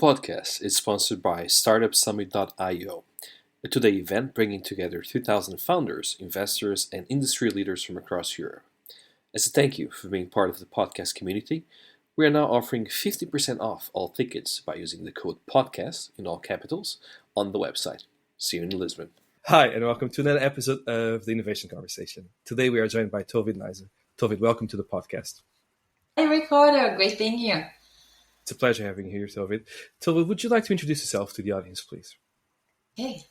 The podcast is sponsored by StartupSummit.io, a two-day event bringing together 2,000 founders, investors, and industry leaders from across Europe. As a thank you for being part of the podcast community, we are now offering 50% off all tickets by using the code PODCAST in all capitals on the website. See you in Lisbon. Hi, and welcome to another episode of the Innovation Conversation. Today we are joined by Tovit Neizer. Tovit, welcome to the podcast. Hi, Ricardo. Great being here. It's a pleasure having you here, Tovit. Tovit, would you like to introduce yourself to the audience, please? Okay.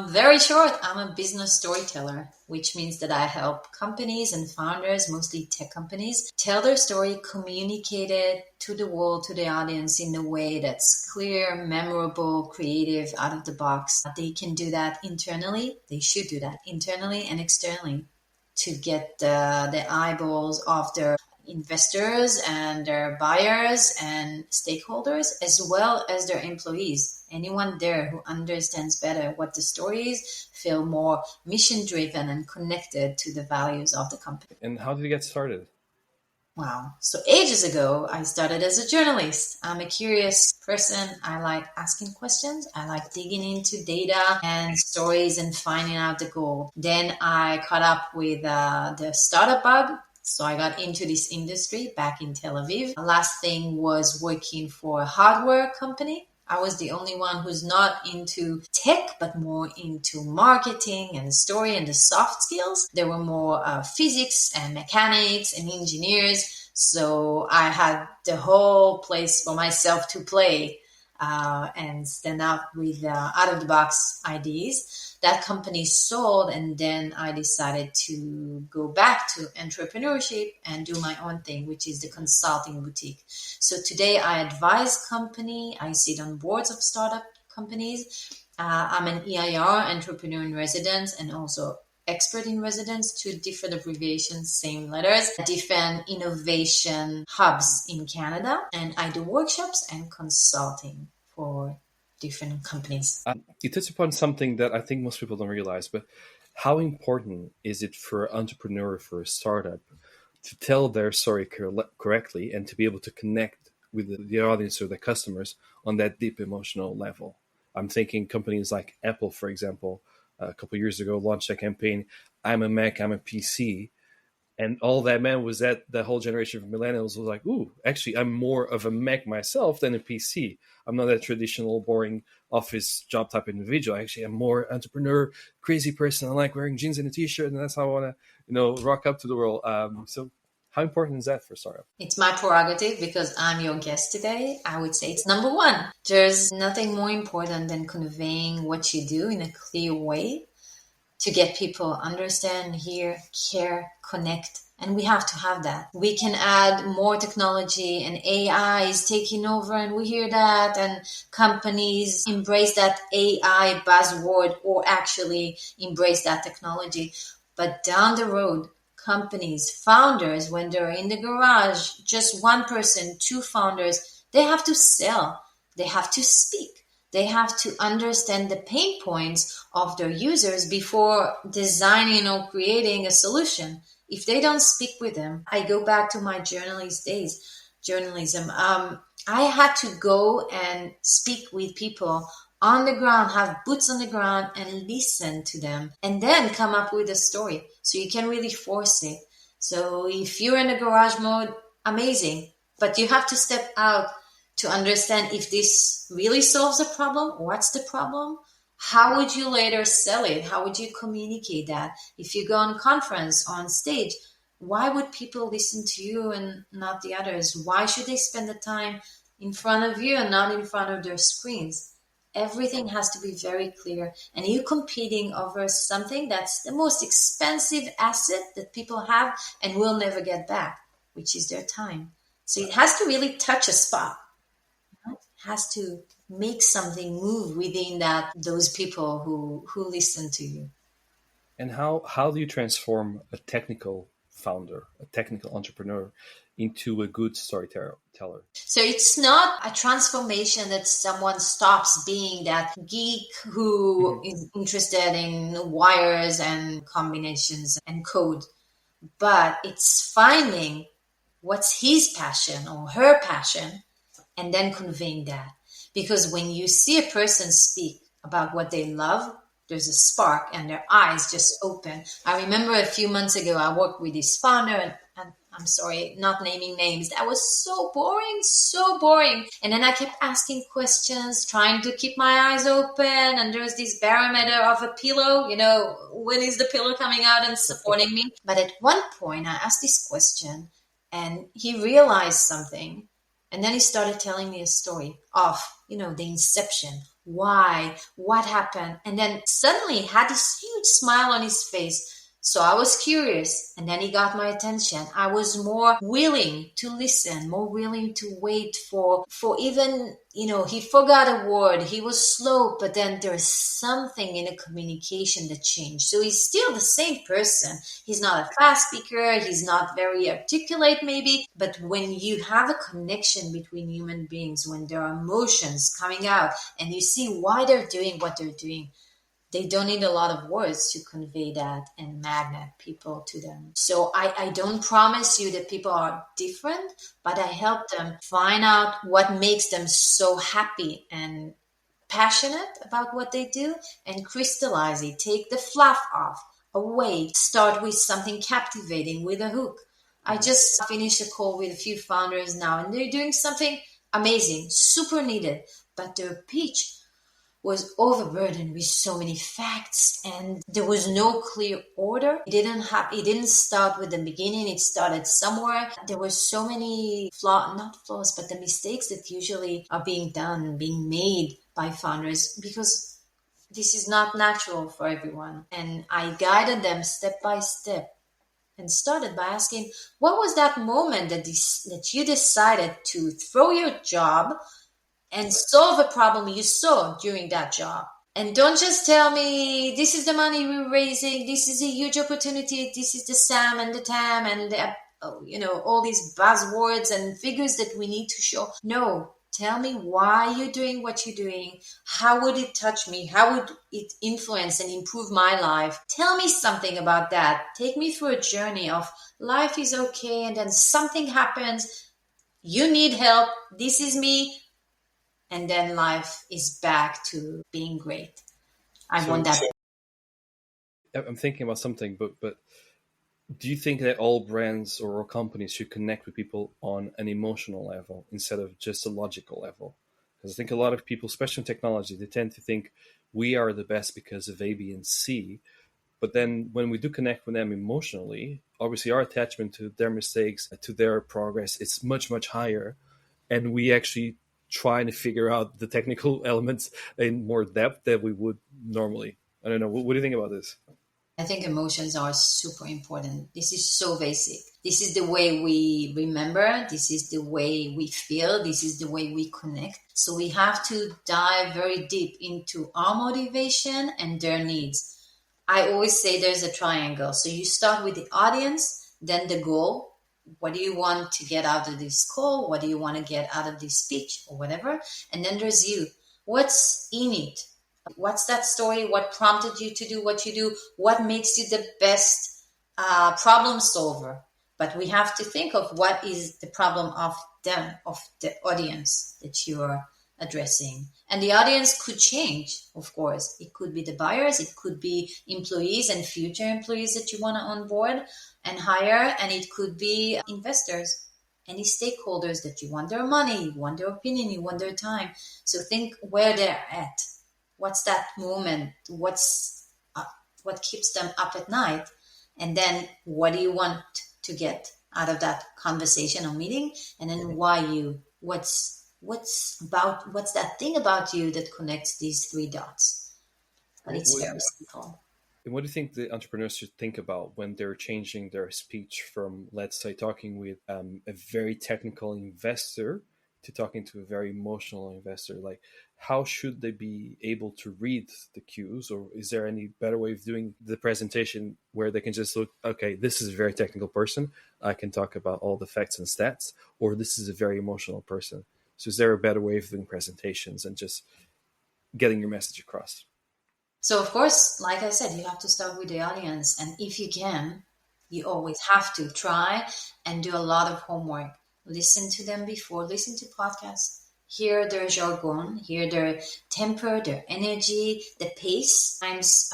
Very short. I'm a business storyteller, which means that I help companies and founders, mostly tech companies, tell their story, communicate it to the world, to the audience in a way that's clear, memorable, creative, out of the box. They can do that internally. They should do that internally and externally to get the eyeballs of their investors and their buyers and stakeholders, as well as their employees. Anyone there who understands better what the story is, feel more mission-driven and connected to the values of the company. And how did you get started? Wow. So ages ago, I started as a journalist. I'm a curious person. I like asking questions. I like digging into data and stories and finding out the gold. Then I caught up with the startup bug. So I got into this industry back in Tel Aviv. The last thing was working for a hardware company. I was the only one who's not into tech, but more into marketing and story and the soft skills. There were more physics and mechanics and engineers. So I had the whole place for myself to play and stand up with out-of-the-box ideas. That company sold, and then I decided to go back to entrepreneurship and do my own thing, which is the consulting boutique. So today I advise company. I sit on boards of startup companies. I'm an EIR, entrepreneur in residence, and also expert in residence, two different abbreviations, same letters, different innovation hubs in Canada. And I do workshops and consulting for different companies. You touched upon something that I think most people don't realize, but how important is it for an entrepreneur, for a startup, to tell their story correctly and to be able to connect with the audience or the customers on that deep emotional level? I'm thinking companies like Apple, for example, a couple of years ago launched a campaign, I'm a Mac, I'm a PC. And all that meant was that the whole generation of millennials was like, ooh, actually, I'm more of a Mac myself than a PC. I'm not a traditional, boring office job type individual. Actually, I'm more entrepreneur, crazy person. I like wearing jeans and a t-shirt, and that's how I want to, rock up to the world. So how important is that for startup? It's my prerogative because I'm your guest today. I would say it's number one. There's nothing more important than conveying what you do in a clear way to get people understand, hear, care, connect. And we have to have that. We can add more technology and AI is taking over and we hear that and companies embrace that AI buzzword or actually embrace that technology. But down the road, companies, founders, when they're in the garage, just one person, two founders, they have to sell. They have to speak. They have to understand the pain points of their users before designing or creating a solution. If they don't speak with them, I go back to my journalism. I had to go and speak with people on the ground, have boots on the ground and listen to them and then come up with a story. So you can really force it. So if you're in the garage mode, amazing. But you have to step out to understand if this really solves a problem. What's the problem? How would you later sell it? How would you communicate that? If you go on conference, on stage, why would people listen to you and not the others? Why should they spend the time in front of you and not in front of their screens? Everything has to be very clear. And you're competing over something that's the most expensive asset that people have and will never get back, which is their time. So it has to really touch a spot. Has to make something move within those people who listen to you. And how do you transform a technical founder, a technical entrepreneur, into a good storyteller? So it's not a transformation that someone stops being that geek who is interested in wires and combinations and code, but it's finding what's his passion or her passion and then conveying that. Because when you see a person speak about what they love, there's a spark and their eyes just open. I remember a few months ago, I worked with this founder, and I'm sorry, not naming names. That was so boring, so boring. And then I kept asking questions, trying to keep my eyes open. And there was this barometer of a pillow, when is the pillow coming out and supporting me? But at one point, I asked this question and he realized something. And then he started telling me a story of, the inception. Why? What happened? And then suddenly he had this huge smile on his face. So I was curious, and then he got my attention. I was more willing to listen, more willing to wait for even, he forgot a word. He was slow, but then there's something in the communication that changed. So he's still the same person. He's not a fast speaker. He's not very articulate maybe, but when you have a connection between human beings, when there are emotions coming out and you see why they're doing what they're doing, they don't need a lot of words to convey that and magnet people to them. So I don't promise you that people are different, but I help them find out what makes them so happy and passionate about what they do and crystallize it. Take the fluff off, away. Start with something captivating with a hook. I just finished a call with a few founders now, and they're doing something amazing, super needed, but their pitch was overburdened with so many facts and there was no clear order. It didn't start with the beginning. It started somewhere. There were so many not flaws, but the mistakes that usually are being made by founders, because this is not natural for everyone. And I guided them step by step and started by asking, what was that moment that you decided to throw your job and solve a problem you saw during that job? And don't just tell me, this is the money we're raising, this is a huge opportunity, this is the SAM and the TAM and all these buzzwords and figures that we need to show. No, tell me why you're doing what you're doing. How would it touch me? How would it influence and improve my life? Tell me something about that. Take me through a journey of life is okay and then something happens. You need help. This is me. And then life is back to being great. I want that. I'm thinking about something, but do you think that all brands or all companies should connect with people on an emotional level instead of just a logical level? Because I think a lot of people, especially in technology, they tend to think we are the best because of A, B, and C. But then when we do connect with them emotionally, obviously our attachment to their mistakes, to their progress, is much, much higher. And we actually trying to figure out the technical elements in more depth than we would normally. I don't know. What do you think about this? I think emotions are super important. This is so basic. This is the way we remember. This is the way we feel. This is the way we connect. So we have to dive very deep into our motivation and their needs. I always say there's a triangle. So you start with the audience, then the goal. What do you want to get out of this call? What do you want to get out of this speech or whatever? And then there's you. What's in it? What's that story? What prompted you to do what you do? What makes you the best problem solver? But we have to think of what is the problem of them, of the audience that you are addressing. And the audience could change, of course. It could be the buyers, it could be employees and future employees that you want to onboard and hire, and it could be investors, any stakeholders that you want their money, you want their opinion, you want their time. So think where they're at. What's that moment? What keeps them up at night? And then what do you want to get out of that conversation or meeting? And then why you? What's that thing about you that connects these three dots? But it's very simple. And what do you think the entrepreneurs should think about when they're changing their speech from, let's say, talking with a very technical investor to talking to a very emotional investor? Like, how should they be able to read the cues? Or is there any better way of doing the presentation where they can just look, okay, this is a very technical person, I can talk about all the facts and stats, or this is a very emotional person? So is there a better way of doing presentations and just getting your message across? So, of course, like I said, you have to start with the audience. And if you can, you always have to try and do a lot of homework. Listen to them before, listen to podcasts, hear their jargon, hear their temper, their energy, the pace. Sometimes,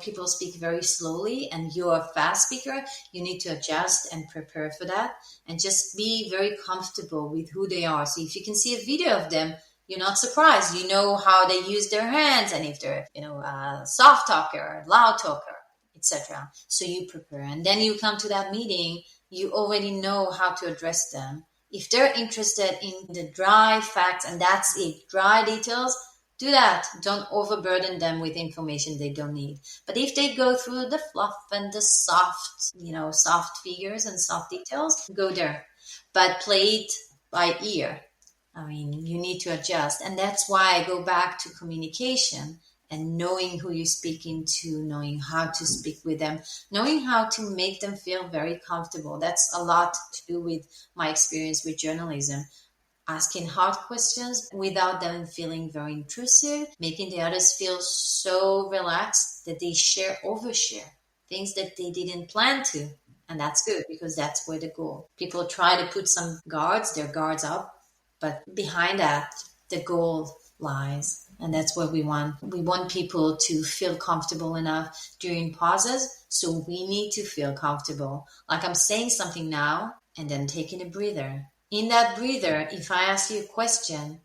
people speak very slowly and you're a fast speaker. You need to adjust and prepare for that and just be very comfortable with who they are. So if you can see a video of them, you're not surprised. You know how they use their hands and if they're, a soft talker, loud talker, etc. So you prepare. And then you come to that meeting, you already know how to address them. If they're interested in the dry facts and that's it, dry details, do that. Don't overburden them with information they don't need. But if they go through the fluff and the soft figures and soft details, go there. But play it by ear. I mean, you need to adjust. And that's why I go back to communication and knowing who you're speaking to, knowing how to speak with them, knowing how to make them feel very comfortable. That's a lot to do with my experience with journalism. Asking hard questions without them feeling very intrusive, making the others feel so relaxed that they overshare things that they didn't plan to. And that's good because that's where the goal. People try to put their guards up, but behind that, the goal lies. And that's what we want. We want people to feel comfortable enough during pauses. So we need to feel comfortable. Like I'm saying something now and then taking a breather. In that breather, if I ask you a question,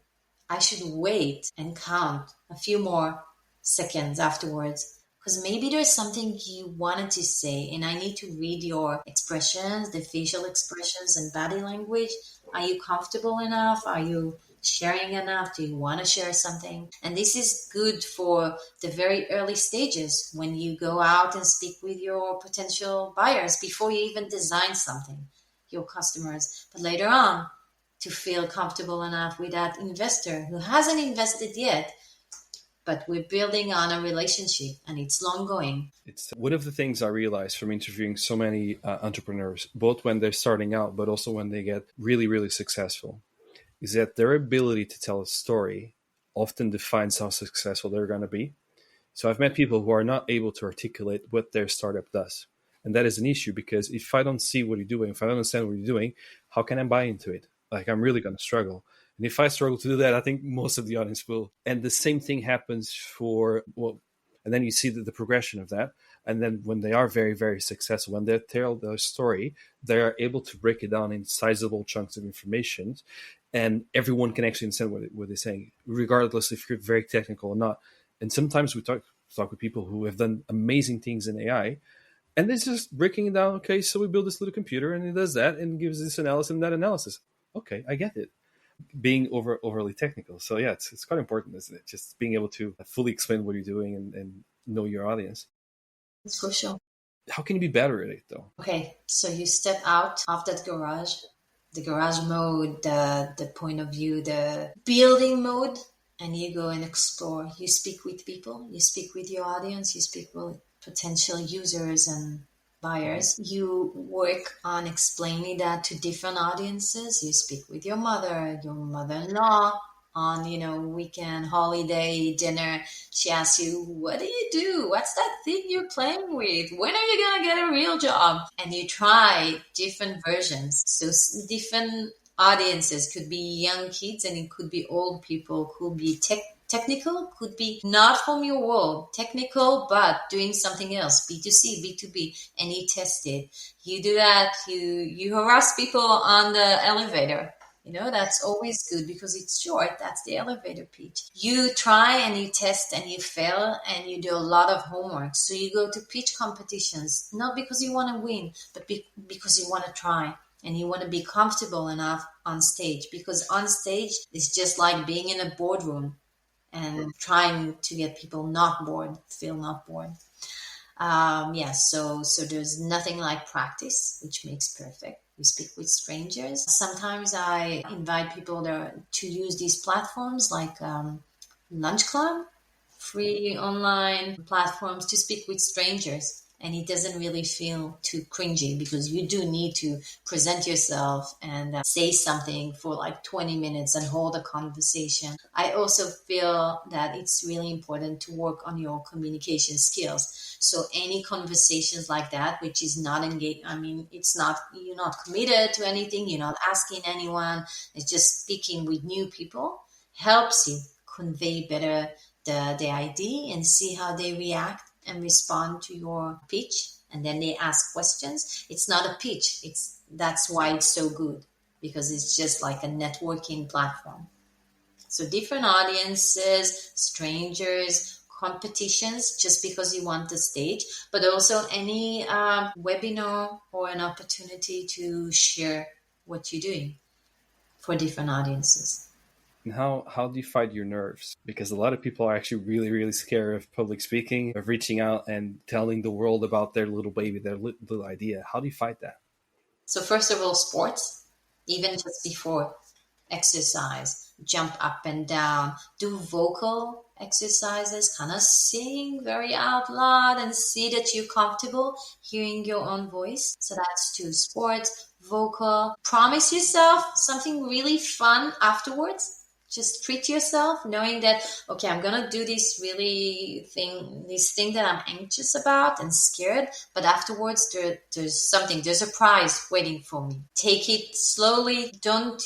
I should wait and count a few more seconds afterwards. Because maybe there's something you wanted to say and I need to read your expressions, the facial expressions and body language. Are you comfortable enough? Are you sharing enough? Do you want to share something? And this is good for the very early stages when you go out and speak with your potential buyers before you even design something, your customers. But later on, to feel comfortable enough with that investor who hasn't invested yet, but we're building on a relationship and it's long going. It's one of the things I realized from interviewing so many entrepreneurs, both when they're starting out, but also when they get really, really successful, is that their ability to tell a story often defines how successful they're going to be. So I've met people who are not able to articulate what their startup does. And that is an issue because if I don't see what you're doing, if I don't understand what you're doing, how can I buy into it? Like I'm really going to struggle. And if I struggle to do that, I think most of the audience will. And the same thing happens and then you see the progression of that. And then when they are very, very successful, when they tell their story, they are able to break it down in sizable chunks of information. And everyone can actually understand what they're saying, regardless if you're very technical or not. And sometimes we talk with people who have done amazing things in AI, and it's just breaking it down. Okay, so we build this little computer, and it does that, and gives this analysis and that analysis. Okay, I get it. Being overly technical. So yeah, it's quite important, isn't it? Just being able to fully explain what you're doing and know your audience. It's crucial. How can you be better at it, though? Okay, so you step out of that garage, the garage mode, the point of view, the building mode, and you go and explore. You speak with people, you speak with your audience, you speak with potential users and buyers. You work on explaining that to different audiences. You speak with your mother-in-law on, weekend, holiday, dinner. She asks you, what do you do? What's that thing you're playing with? When are you going to get a real job? And you try different versions. So different audiences could be young kids and it could be old people, could be technical, could be not from your world, technical, but doing something else, B2C, B2B, and you test it. You do that, you harass people on the elevator. That's always good because it's short. That's the elevator pitch. You try and you test and you fail and you do a lot of homework. So you go to pitch competitions, not because you want to win, but because you want to try and you want to be comfortable enough on stage, because on stage is just like being in a boardroom and trying to get people feel not bored. So there's nothing like practice, which makes perfect. You speak with strangers. Sometimes I invite people to use these platforms like Lunch Club, free online platforms to speak with strangers. and it doesn't really feel too cringy, because you do need to present yourself and say something for like 20 minutes and hold a conversation. I also feel that it's really important to work on your communication skills. So any conversations like that, which is not engaged, I mean, it's not, you're not committed to anything, you're not asking anyone, it's just speaking with new people, helps you convey better the idea and see how they react and respond to your pitch. And then they ask questions. It's not a pitch. That's why it's so good, because it's just like a networking platform. So different audiences, strangers, competitions, just because you want the stage, but also any webinar or an opportunity to share what you're doing for different audiences. And how do you fight your nerves? Because a lot of people are actually really, really scared of public speaking, of reaching out and telling the world about their little baby, their little idea. How do you fight that? So first of all, sports, even just before exercise, jump up and down, do vocal exercises, kind of sing very out loud and see that you're comfortable hearing your own voice. So that's two: sports, vocal. Promise yourself something really fun afterwards. Just treat yourself, knowing that, okay, I'm going to do this thing that I'm anxious about and scared, but afterwards there's a prize waiting for me. Take it slowly. Don't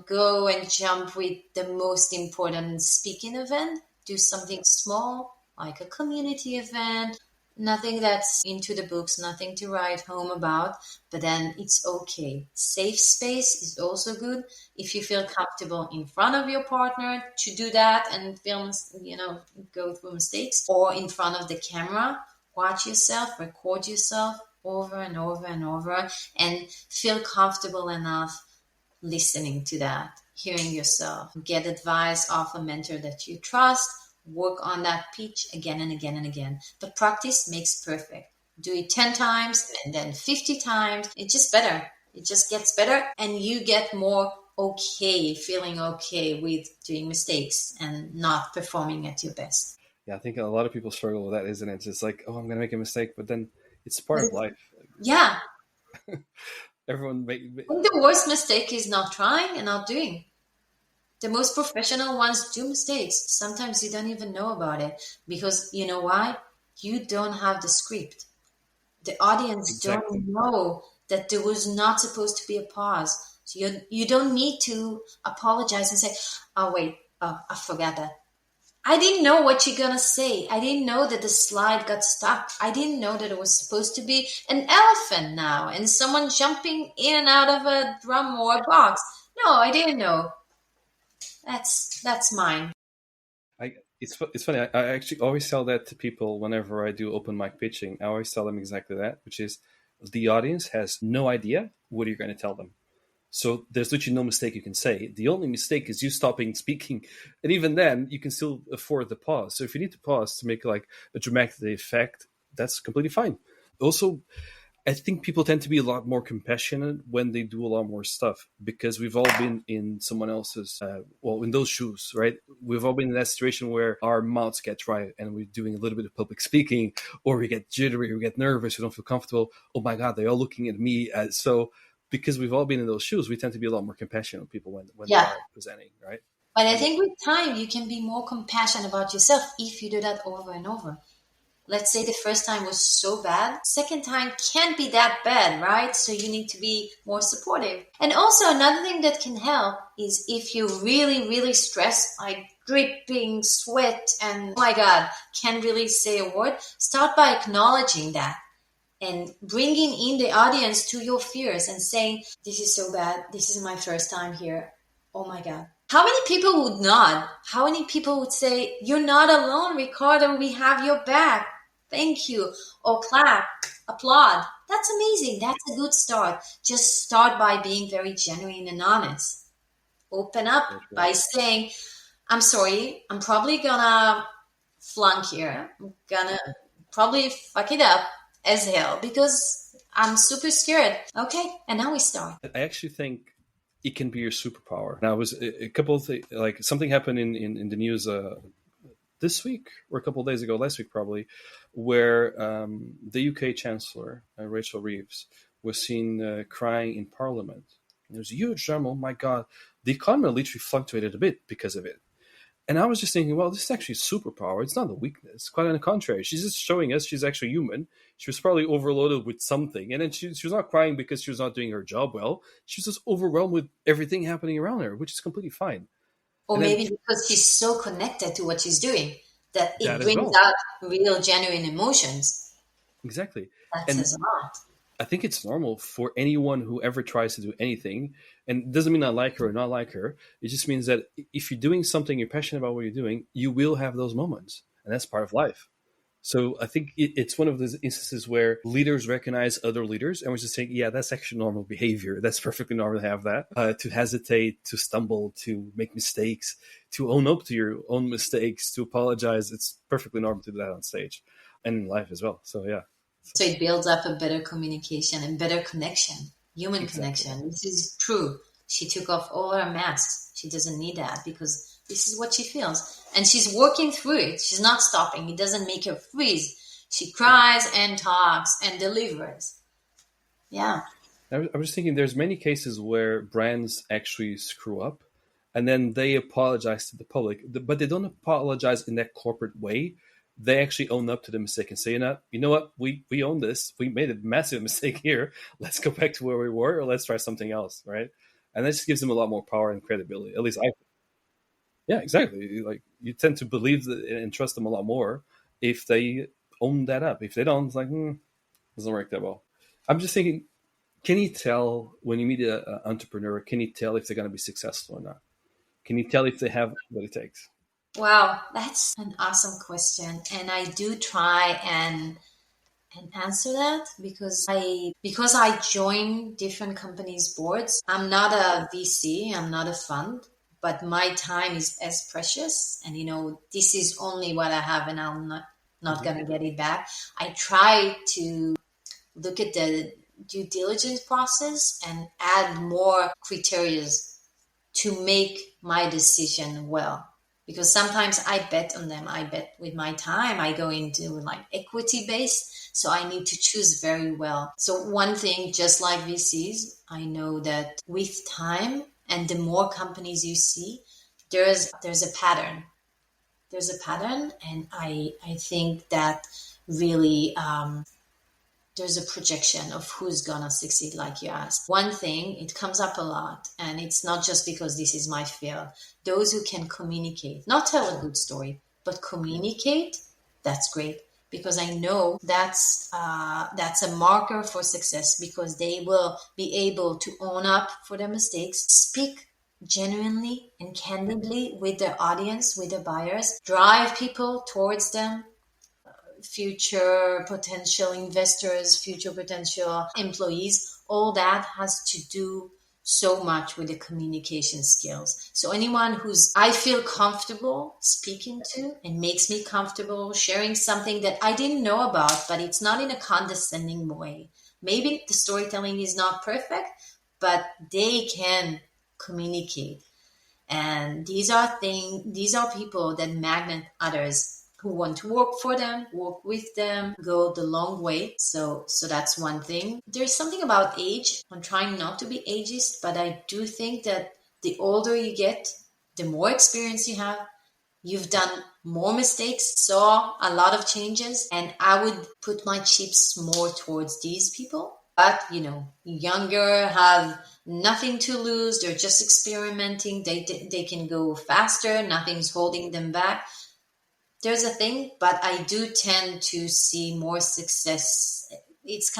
go and jump with the most important speaking event. Do something small, like a community event. Nothing that's into the books, nothing to write home about, but then it's okay. Safe space is also good. If you feel comfortable in front of your partner to do that and go through mistakes, or in front of the camera, watch yourself, record yourself over and over and over, and feel comfortable enough listening to that, hearing yourself. Get advice off a mentor that you trust. Work on that pitch again and again and again. But practice makes perfect. Do it 10 times and then 50 times. It's just better. It just gets better, and you get more feeling okay with doing mistakes and not performing at your best. Yeah, I think a lot of people struggle with that, isn't it? It's like, oh, I'm going to make a mistake, but then it's part of life. Yeah. Everyone The worst mistake is not trying and not doing. The most professional ones do mistakes. Sometimes you don't even know about it, because you know why? You don't have the script. The audience don't know that there was not supposed to be a pause. So you don't need to apologize and say, oh, wait, I forgot that. I didn't know what you're going to say. I didn't know that the slide got stuck. I didn't know that it was supposed to be an elephant now and someone jumping in and out of a drum or a box. No, I didn't know. That's mine. It's funny. I actually always tell that to people whenever I do open mic pitching. I always tell them exactly that, which is the audience has no idea what you're going to tell them. So there's literally no mistake you can say. The only mistake is you stopping speaking. And even then, you can still afford the pause. So if you need to pause to make like a dramatic effect, that's completely fine. Also, I think people tend to be a lot more compassionate when they do a lot more stuff, because we've all been in someone else's, in those shoes, right? We've all been in that situation where our mouths get dry and we're doing a little bit of public speaking, or we get jittery, we get nervous, we don't feel comfortable. Oh my God, they're all looking at me. So because we've all been in those shoes, we tend to be a lot more compassionate with people when they are presenting, right? But I think with time, you can be more compassionate about yourself if you do that over and over. Let's say the first time was so bad, second time can't be that bad, right? So you need to be more supportive. And also another thing that can help is if you really, really stress, like dripping sweat and, oh my God, can't really say a word, start by acknowledging that and bringing in the audience to your fears and saying, this is so bad. This is my first time here. Oh my God. How many people would nod? How many people would say, you're not alone, Ricardo, we have your back. Thank you. Or clap, applaud. That's amazing. That's a good start. Just start by being very genuine and honest. Open up by saying, I'm sorry, I'm probably gonna flunk here. I'm gonna probably fuck it up as hell because I'm super scared. Okay, and now we start. I actually think it can be your superpower. Now, was a couple of things, like something happened in the news this week or a couple of days ago, last week probably, where the UK Chancellor, Rachel Reeves, was seen crying in Parliament. There was a huge drama. Oh my God. The economy literally fluctuated a bit because of it. And I was just thinking, well, this is actually superpower. It's not a weakness. Quite on the contrary. She's just showing us she's actually human. She was probably overloaded with something. And then she was not crying because she was not doing her job well. She was just overwhelmed with everything happening around her, which is completely fine. Or And then maybe because she's so connected to what she's doing that it that as brings well. out real, genuine emotions. Exactly. That And says a lot. I think it's normal for anyone who ever tries to do anything, and it doesn't mean I like her or not like her. It just means that if you're doing something, you're passionate about what you're doing, you will have those moments, and that's part of life. So I think it's one of those instances where leaders recognize other leaders, and we're just saying, yeah, that's actually normal behavior. That's perfectly normal to have that, to hesitate, to stumble, to make mistakes, to own up to your own mistakes, to apologize. It's perfectly normal to do that on stage and in life as well. So yeah. So it builds up a better communication and better connection, human Exactly. connection. This is true. She took off all her masks. She doesn't need that because this is what she feels. And she's working through it. She's not stopping. It doesn't make her freeze. She cries and talks and delivers. Yeah. I was thinking there's many cases where brands actually screw up and then they apologize to the public, but they don't apologize in that corporate way. They actually own up to the mistake and say, you know what, we own this. We made a massive mistake here. Let's go back to where we were, or let's try something else, right? And that just gives them a lot more power and credibility. At least yeah, exactly. Like you tend to believe and trust them a lot more if they own that up. If they don't, it's like, doesn't work that well. I'm just thinking, can you tell when you meet an entrepreneur, can you tell if they're going to be successful or not? Can you tell if they have what it takes? Wow, that's an awesome question. And I do try and answer that because I join different companies' boards. I'm not a VC, I'm not a fund, but my time is as precious. And this is only what I have, and I'm not gonna get it back. I try to look at the due diligence process and add more criteria to make my decision well. Because sometimes I bet on them. I bet with my time. I go into like equity based. So I need to choose very well. So one thing, just like VCs, I know that with time and the more companies you see, there's a pattern. There's a pattern. And I think that really there's a projection of who's gonna succeed, like you asked. One thing, it comes up a lot, and it's not just because this is my field. Those who can communicate, not tell a good story, but communicate, that's great. Because I know that's a marker for success, because they will be able to own up for their mistakes, speak genuinely and candidly with their audience, with their buyers, drive people towards them, future potential investors, future potential employees. All that has to do so much with the communication skills. So anyone who's I feel comfortable speaking to and makes me comfortable sharing something that I didn't know about, but it's not in a condescending way. Maybe the storytelling is not perfect, but they can communicate. And these are people that magnet others who want to work for them, work with them, go the long way. So that's one thing. There's something about age. I'm trying not to be ageist, but I do think that the older you get, the more experience you have, you've done more mistakes, saw a lot of changes, and I would put my chips more towards these people. But, younger, have nothing to lose. They're just experimenting. They can go faster. Nothing's holding them back. There's a thing, but I do tend to see more success. It's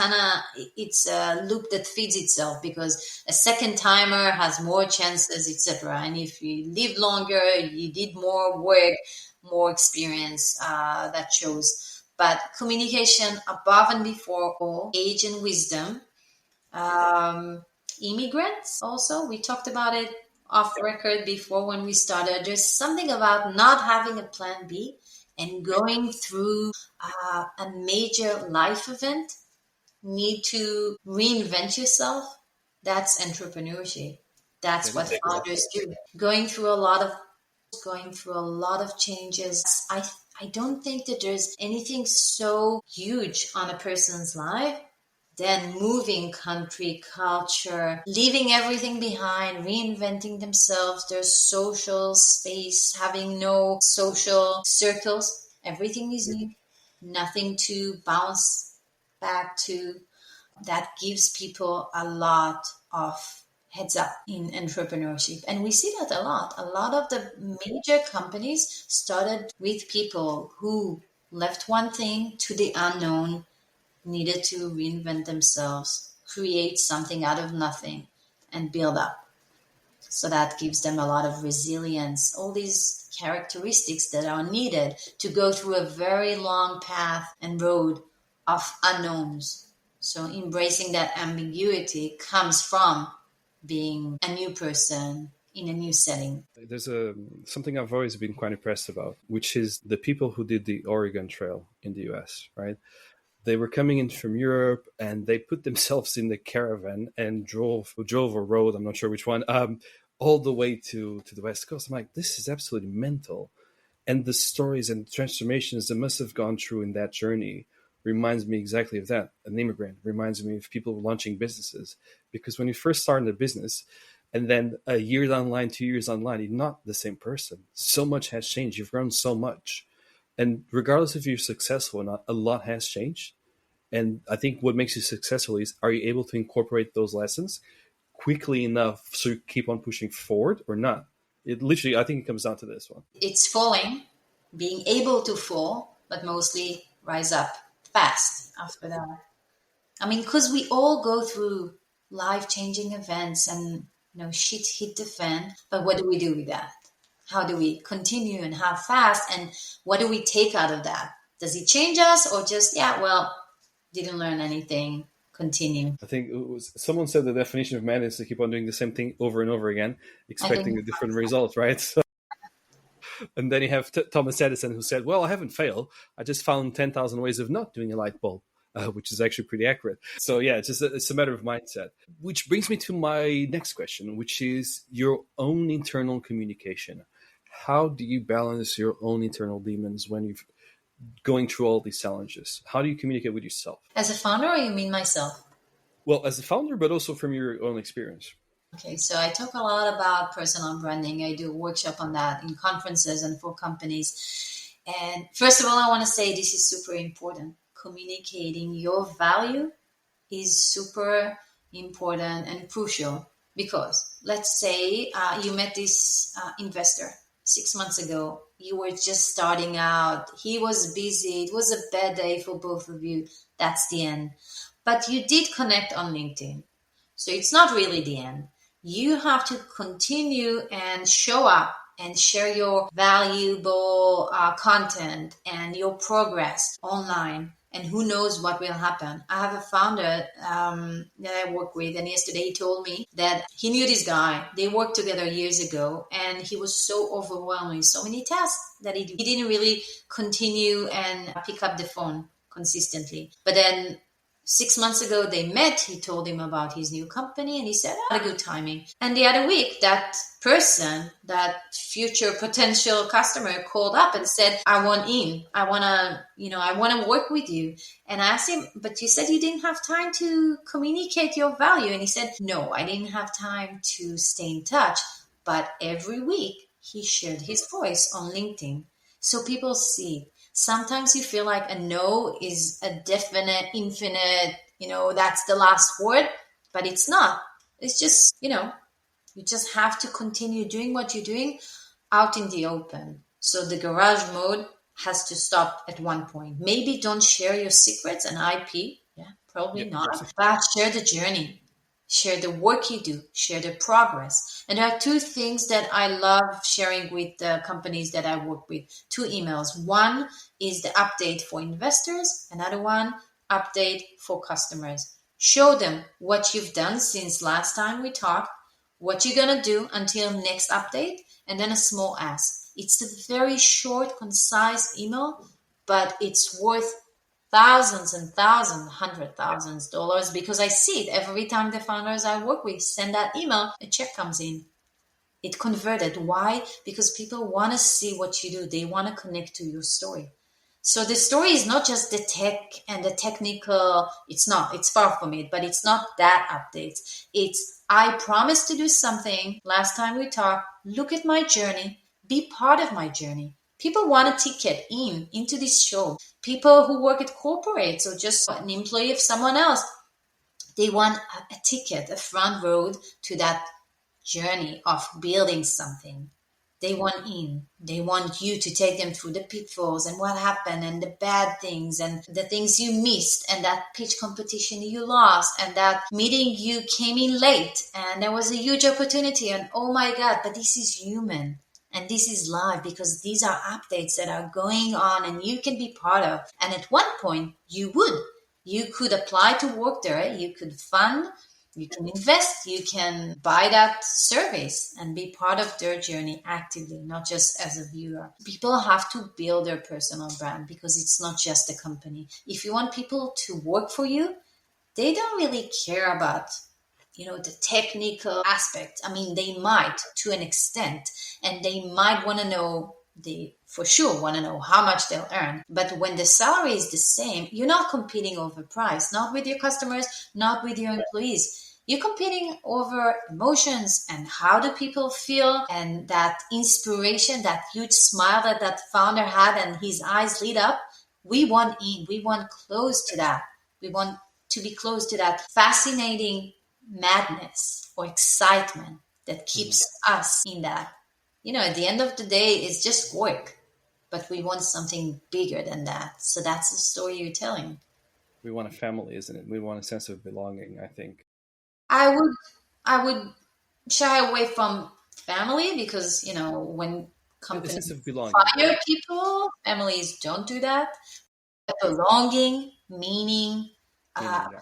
a loop that feeds itself, because a second timer has more chances, etc. And if you live longer, you did more work, more experience, that shows. But communication above and before all, age and wisdom. Immigrants also, we talked about it off the record before when we started. There's something about not having a plan B and going through a major life event, need to reinvent yourself. That's entrepreneurship. That's what founders do. Going through a lot of going through a lot of changes. I don't think that there's anything so huge on a person's life than moving country, culture, leaving everything behind, reinventing themselves, their social space, having no social circles. Everything is new, nothing to bounce back to. That gives people a lot of heads up in entrepreneurship. And we see that a lot. A lot of the major companies started with people who left one thing to the unknown, needed to reinvent themselves, create something out of nothing, and build up. So that gives them a lot of resilience, all these characteristics that are needed to go through a very long path and road of unknowns. So embracing that ambiguity comes from being a new person in a new setting. There's something I've always been quite impressed about, which is the people who did the Oregon Trail in the US, right? They were coming in from Europe and they put themselves in the caravan and drove or rode, I'm not sure which one, all the way to the West Coast. I'm like, this is absolutely mental. And the stories and transformations that must have gone through in that journey reminds me exactly of that. An immigrant reminds me of people launching businesses. Because when you first start in a business, and then a year down the line, 2 years down the line, you're not the same person. So much has changed. You've grown so much. And regardless if you're successful or not, a lot has changed. And I think what makes you successful is, are you able to incorporate those lessons quickly enough so you keep on pushing forward or not? It literally, I think it comes down to this one. It's falling, being able to fall, but mostly rise up fast after that. I mean, because we all go through life-changing events and, shit hit the fan. But what do we do with that? How do we continue and how fast? And what do we take out of that? Does it change us or just, didn't learn anything, continue? I think someone said the definition of man is to keep on doing the same thing over and over again, expecting a different result, right? So, and then you have Thomas Edison, who said, well, I haven't failed. I just found 10,000 ways of not doing a light bulb. Which is actually pretty accurate. So yeah, it's a matter of mindset. Which brings me to my next question, which is your own internal communication. How do you balance your own internal demons when you're going through all these challenges? How do you communicate with yourself? As a founder, or you mean myself? Well, as a founder, but also from your own experience. Okay, so I talk a lot about personal branding. I do a workshop on that in conferences and for companies. And first of all, I want to say this is super important. Communicating your value is super important and crucial because let's say you met this investor 6 months ago. You were just starting out. He was busy. It was a bad day for both of you. That's the end. But you did connect on LinkedIn. So it's not really the end. You have to continue and show up and share your valuable content and your progress online. And who knows what will happen. I have a founder that I work with, and yesterday he told me that he knew this guy. They worked together years ago, and he was so overwhelmed with so many tasks that he didn't really continue and pick up the phone consistently. But then 6 months ago, they met. He told him about his new company and he said, "What a good timing." And the other week, that person, that future potential customer called up and said, "I want in. I want to work with you." And I asked him, "But you said you didn't have time to communicate your value." And he said, "No, I didn't have time to stay in touch." But every week he shared his voice on LinkedIn. So people see. Sometimes you feel like a no is a definite, infinite, that's the last word, but it's not. It's just, you just have to continue doing what you're doing out in the open. So the garage mode has to stop at one point. Maybe don't share your secrets and IP. Yeah, probably not. But share the journey. Share the work you do, share the progress. And there are two things that I love sharing with the companies that I work with. 2 emails. One is the update for investors. Another one, update for customers. Show them what you've done since last time we talked, what you're going to do until next update, and then a small ask. It's a very short, concise email, but it's worth thousands and thousands, $100,000 because I see it every time the founders I work with send that email, a check comes in. It converted. Why? Because people want to see what you do. They want to connect to your story. So the story is not just the tech and the technical. It's not. It's far from it, but it's not that updates. It's, I promised to do something last time we talked. Look at my journey. Be part of my journey. People want a ticket into this show. People who work at corporates or just an employee of someone else, they want a ticket, a front row to that journey of building something. They want in. They want you to take them through the pitfalls and what happened and the bad things and the things you missed and that pitch competition you lost and that meeting you came in late and there was a huge opportunity and oh my God, but this is human and this is live because these are updates that are going on and you can be part of. And at one point you could apply to work there, you could fund, you can invest, you can buy that service and be part of their journey actively, not just as a viewer. People have to build their personal brand because it's not just a company. If you want people to work for you, they don't really care about, the technical aspect. I mean, they might to an extent, and they might want to know, they for sure want to know how much they'll earn. But when the salary is the same, you're not competing over price, not with your customers, not with your employees. You're competing over emotions and how do people feel and that inspiration, that huge smile that founder had and his eyes lit up. We want in, we want close to that. We want to be close to that fascinating madness or excitement that keeps us in that. At the end of the day, it's just work, but we want something bigger than that. So that's the story you're telling. We want a family, isn't it? We want a sense of belonging, I think. I would shy away from family because, when companies fire people, families don't do that. Belonging, meaning,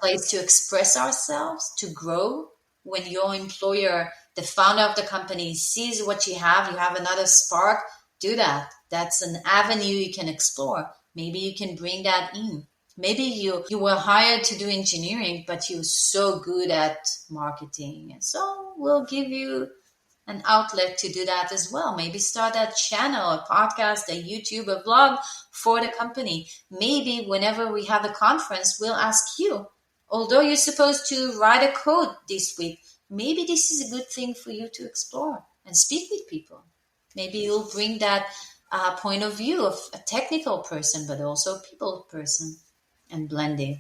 place to express ourselves, to grow. When your employer, the founder of the company, sees what you have another spark, do that. That's an avenue you can explore. Maybe you can bring that in. Maybe you were hired to do engineering, but you're so good at marketing. And so we'll give you an outlet to do that as well. Maybe start a channel, a podcast, a YouTube, a vlog for the company. Maybe whenever we have a conference, we'll ask you, although you're supposed to write a code this week, maybe this is a good thing for you to explore and speak with people. Maybe you'll bring that point of view of a technical person, but also a people person and blend it.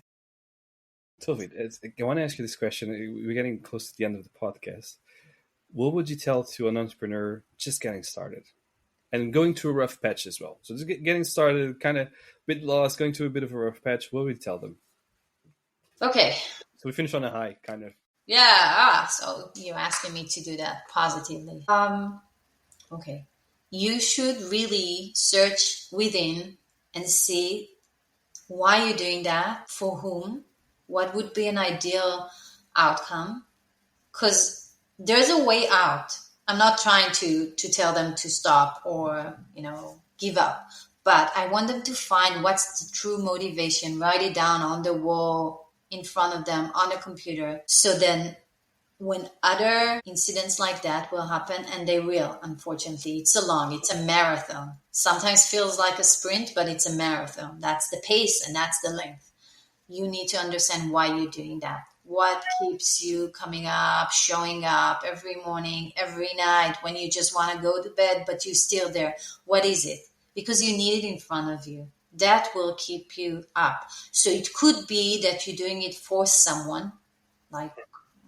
Tovit, I want to ask you this question. We're getting close to the end of the podcast. What would you tell to an entrepreneur just getting started and going through a rough patch as well? So just getting started, kind of a bit lost, going through a bit of a rough patch. What would you tell them? Okay. So we finish on a high, kind of. Yeah. So you're asking me to do that positively. Okay. You should really search within and see why you're doing that, for whom, what would be an ideal outcome. Because there's a way out. I'm not trying to tell them to stop or, give up. But I want them to find what's the true motivation, write it down on the wall in front of them on a computer. So then when other incidents like that will happen, and they will, unfortunately, it's a marathon. Sometimes feels like a sprint, but it's a marathon. That's the pace and that's the length. You need to understand why you're doing that. What keeps you coming up, showing up every morning, every night when you just want to go to bed, but you're still there? What is it? Because you need it in front of you. That will keep you up. So it could be that you're doing it for someone, like,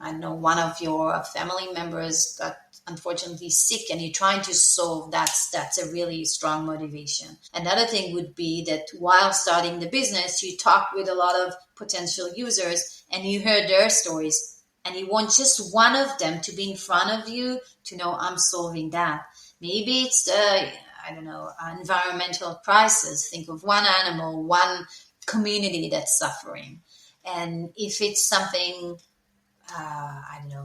I know one of your family members got unfortunately sick and you're trying to solve that. That's a really strong motivation. Another thing would be that while starting the business, you talk with a lot of potential users and you heard their stories and you want just one of them to be in front of you to know I'm solving that. Maybe it's environmental crisis. Think of one animal, one community that's suffering. And if it's something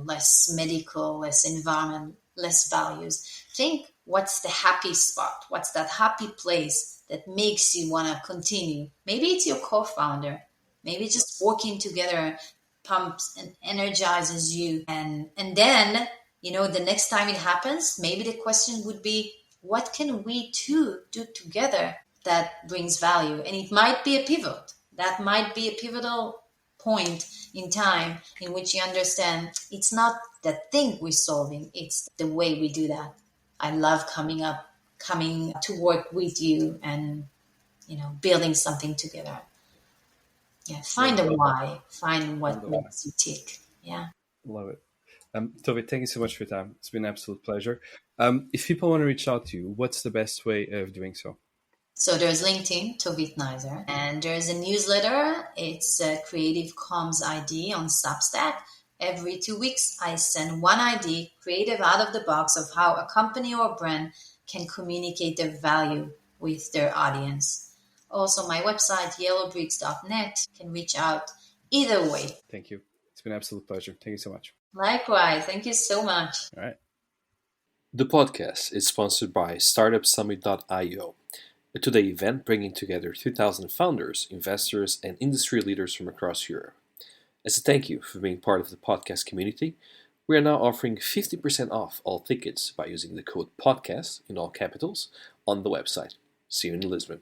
less medical, less environment, less values. Think what's the happy spot? What's that happy place that makes you want to continue? Maybe it's your co-founder. Maybe just working together pumps and energizes you. And then The next time it happens, maybe the question would be, what can we two do together that brings value? And it might be a pivot. That might be a pivotal point in time in which you understand it's not the thing we're solving, it's the way we do that. I love coming to work with you and, building something together. Yeah, find Love a it. why, find Find what the why. makes you tick. Yeah. Love it. Tovit, thank you so much for your time. It's been an absolute pleasure. If people want to reach out to you, what's the best way of doing so? So there's LinkedIn, Tovit Neizer, and there's a newsletter. It's a Creative Comms ID on Substack. Every 2 weeks, I send one ID, creative out of the box, of how a company or brand can communicate their value with their audience. Also, my website, yellowbricks.net, can reach out either way. Thank you. It's been an absolute pleasure. Thank you so much. Likewise, thank you so much. All right. The podcast is sponsored by StartupSummit.io, a two-day event bringing together 2,000 founders, investors, and industry leaders from across Europe. As a thank you for being part of the podcast community, we are now offering 50% off all tickets by using the code PODCAST in all capitals on the website. See you in Lisbon.